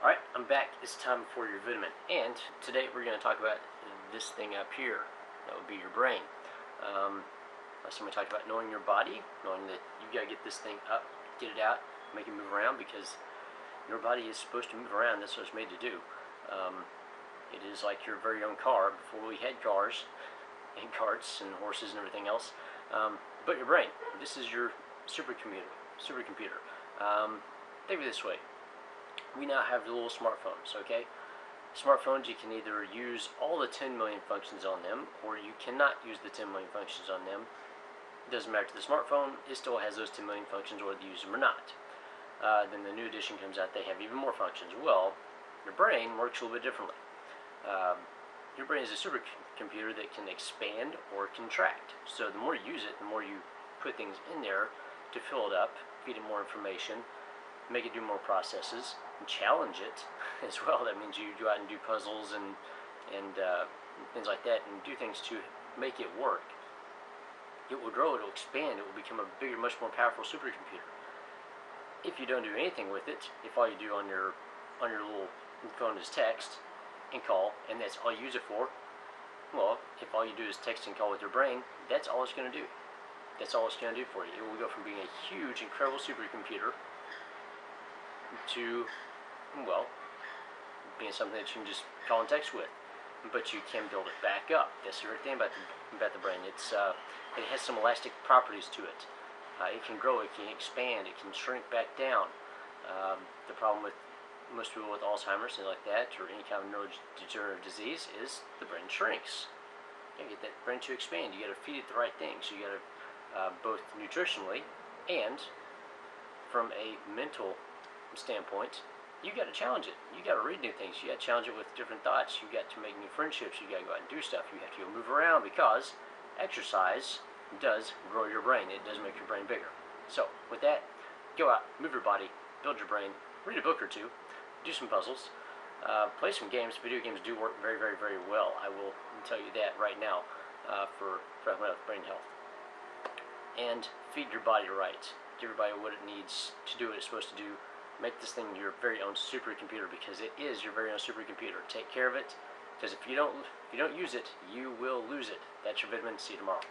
Alright, I'm back. It's time for your vitamin. And today we're going to talk about this thing up here. That would be your brain. Last time we talked about knowing your body, knowing that you got to get this thing up, get it out, make it move around, because your body is supposed to move around. That's what it's made to do. It is like your very own car. Before we had cars and carts and horses and everything else. But your brain, this is your supercomputer. Think of it this way. We now have the little smartphones, okay? Smartphones, you can either use all the 10 million functions on them, or you cannot use the 10 million functions on them. It doesn't matter to the smartphone, it still has those 10 million functions whether you use them or not. Then the new edition comes out, they have even more functions. Well, your brain works a little bit differently. Your brain is a supercomputer that can expand or contract. So the more you use it, the more you put things in there to fill it up, feed it more information, make it do more processes, and challenge it as well. That means you go out and do puzzles and things like that, and do things to make it work. It will grow, it will expand, it will become a bigger, much more powerful supercomputer. If you don't do anything with it, if all you do on your little phone is text and call, and that's all you use it for, well, if all you do is text and call with your brain, that's all it's going to do. That's all it's going to do for you. It will go from being a huge, incredible supercomputer to, well, being something that you can just call and text with. But you can build it back up. That's the great thing about the brain. It has some elastic properties to it. It can grow, it can expand, it can shrink back down. The problem with most people with Alzheimer's, things like that, or any kind of neurodegenerative disease, is the brain shrinks. You get that brain to expand. You got to feed it the right things. You got to both nutritionally and from a mental standpoint, you got to challenge it. You got to read new things. You got to challenge it with different thoughts. You got to make new friendships. You got to go out and do stuff. You have to go move around, because exercise does grow your brain. It does make your brain bigger. So with that, go out, move your body, build your brain, read a book or two, do some puzzles, play some games. Video games do work very, very, very well. I will tell you that right now for helping out with brain health. And feed your body right. Give your body what it needs to do what it's supposed to do. Make this thing your very own supercomputer, because it is your very own supercomputer. Take care of it, because if you don't use it, you will lose it. That's your vitamin. See you tomorrow.